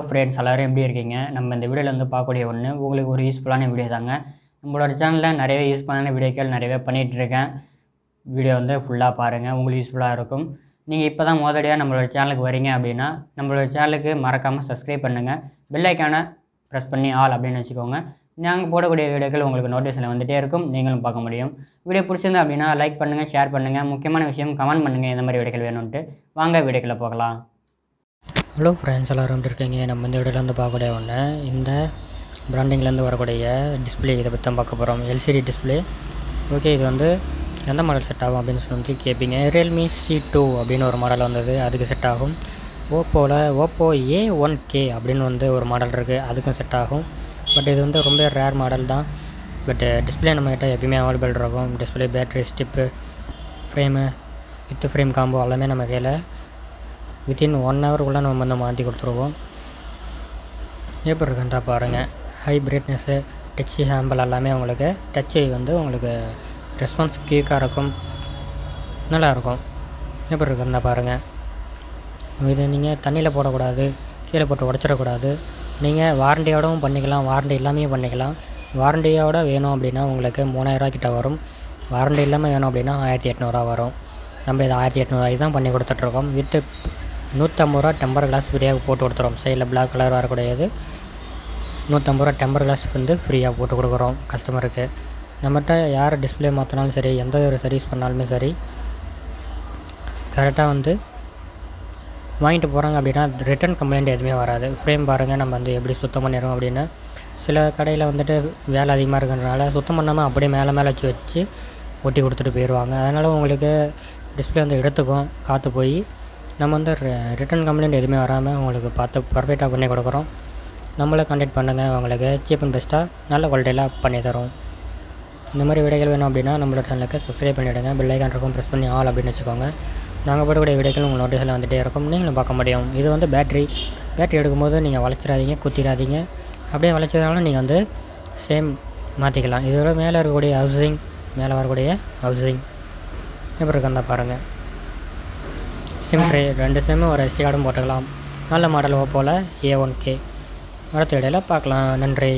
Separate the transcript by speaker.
Speaker 1: Friends எல்லாரும் எப்படி இருக்கீங்க? நம்ம இந்த வீடியோல வந்து பார்க்கக்கூடிய ஒண்ணு, உங்களுக்கு ஒரு யூஸ்ஃபுல்லான வீடியோ தாங்க. நம்மளோட சேனல்ல நிறையவே யூஸ்ஃபுல்லான வீடியோக்கள் நிறையவே பண்ணிட்டுருக்கேன். வீடியோ வந்து ஃபுல்லா பாருங்க. உங்களுக்கு யூஸ்ஃபுல்லா இருக்கும். நீங்க இப்ப தான் முதலடியா நம்மளோட சேனலுக்கு வரீங்க அப்படின்னா, நம்மளோட சேனலுக்கு மறக்காம சப்ஸ்கிரைப் பண்ணுங்க. பெல் ஐகான பிரஸ் பண்ணி ஆல் அப்படின்னு வச்சுக்கோங்க. நாங்க போடக்கூடிய வீடியோக்கள் உங்களுக்கு நோட்டிஃபிகேஷன்ல வந்துட்டே இருக்கும். நீங்களும் பார்க்க முடியும். வீடியோ பிடிச்சிருந்தா அப்படின்னா லைக் பண்ணுங்க, ஷேர் பண்ணுங்க. முக்கியமான விஷயம் கமெண்ட் பண்ணுங்க எந்த மாதிரி வீடியோக்கள் வேணும்ன்ட்டு. வாங்க வீடியோக்குள்ள போகலாம். ஹலோ ஃப்ரெண்ட்ஸ் எல்லோரும் எப்படி இருக்கீங்க? நம்ம இந்த வீடியோவில் வந்து பார்க்கக்கூடிய ஒன்று இந்த பிராண்டிங்லேருந்து வரக்கூடிய டிஸ்பிளே இதை பற்றி தான் பார்க்க போகிறோம். LCD display. ஓகே, இது வந்து எந்த மாடல் செட் ஆகும் அப்படின்னு சொல்லி கேட்பீங்க. ரியல்மி C2 அப்படின்னு ஒரு மாடல் வந்தது, அதுக்கு செட் ஆகும். ஓப்போ A1K அப்படின்னு வந்து ஒரு மாடல் இருக்குது, அதுக்கும் செட் ஆகும். பட் இது வந்து ரொம்ப ரேர் மாடல் தான். பட் டிஸ்பிளே நம்மகிட்ட எப்பயுமே அவைலபிள் இருக்கும். டிஸ்பிளே, பேட்ரி, ஸ்டிப்பு, ஃப்ரேமு, வித் ஃப்ரேம் காம்போ எல்லாமே நம்ம கையில் வித்தின் 1 ஹவருக்குள்ளே நம்ம வந்து மாற்றி கொடுத்துருவோம். எப்படி இருக்குன்றா பாருங்கள். ஹை பிரைட்னஸ்ஸு, டச்சு ஹேம்பிள் எல்லாமே உங்களுக்கு டச்சு வந்து உங்களுக்கு ரெஸ்பான்ஸ் குயிக்காக இருக்கும், நல்லாயிருக்கும். எப்படி இருக்குன்றா பாருங்கள். இது நீங்கள் தண்ணியில் போடக்கூடாது, கீழே போட்டு உடச்சிடக்கூடாது. நீங்கள் வாரண்டியோடவும் பண்ணிக்கலாம், வாரண்டி இல்லாமையும் பண்ணிக்கலாம். வாரண்டியோட வேணும் அப்படின்னா உங்களுக்கு 3000 கிட்ட வரும். வாரண்டி இல்லாமல் வேணும் அப்படின்னா 1800 வரும். நம்ம இதை 1800 தான் பண்ணி கொடுத்துட்ருக்கோம். வித்து 150 டெம்பர் கிளாஸ் ஃப்ரீயாக போட்டு கொடுத்துறோம். சைடில் பிளாக் கலர் வரக்கூடியது 150 டெம்பர் கிளாஸ் வந்து ஃப்ரீயாக போட்டு கொடுக்குறோம் கஸ்டமருக்கு. நம்மகிட்ட யார் டிஸ்பிளே மாற்றினாலும் சரி, எந்த ஒரு சர்வீஸ் பண்ணாலுமே சரி, கரெக்டாக வந்து வாங்கிட்டு போகிறாங்க அப்படின்னா ரிட்டன் கம்ப்ளைண்ட் எதுவுமே வராது. ஃப்ரேம் பாருங்கள், நம்ம வந்து எப்படி சுத்தம் பண்ணிடுறோம் அப்படின்னு. சில கடையில் வந்துட்டு வேலை அதிகமாக இருக்கிறதுனால சுத்தம் பண்ணாமல் அப்படியே மேலே வச்சு ஒட்டி கொடுத்துட்டு போயிடுவாங்க. அதனால் உங்களுக்கு டிஸ்பிளே வந்து எடுத்துக்கும் காற்று போய். நம்ம வந்து ரிட்டன் கம்ப்ளைண்ட் எதுவுமே வராமல் உங்களுக்கு பார்த்து பர்ஃபெக்டாக பண்ணி கொடுக்குறோம். நம்மளை கான்டாக்ட் பண்ணுங்கள், உங்களுக்கு சீப் அண்ட் பெஸ்ட்டாக நல்ல குவாலிட்டியில் பண்ணி தரோம். இந்த மாதிரி வீடியோக்கள் வேணும் அப்படின்னா நம்மளோட சேனலுக்கு சப்ஸ்கிரைப் பண்ணிவிடுங்க. பெல் ஐகான் இருக்கும், ப்ரெஸ் பண்ணி ஆல் அப்படின்னு வச்சுக்கோங்க. நாங்கள் போடக்கூடிய வீடியோக்கள் உங்கள் நோட்டீஸில் வந்துகிட்டே இருக்கும், நீங்களும் பார்க்க முடியும். இது வந்து பேட்ரி எடுக்கும்போது நீங்கள் வளைச்சிடாதீங்க, குத்திடாதீங்க. அப்படியே வளைச்சதுனால நீங்கள் வந்து சேம் மாற்றிக்கலாம். இதோட மேலே இருக்கக்கூடிய ஹவுசிங், மேலே வரக்கூடிய ஹவுசிங் எப்படி இருக்குன்னா பாருங்கள். சிம் ட்ரே 2 சிம்மு ஒரு SD கார்டும் போட்டுக்கலாம். நல்ல மாடல் ஓப்போவில் A1K. அடுத்த வீடியோவில் பார்க்கலாம். நன்றி.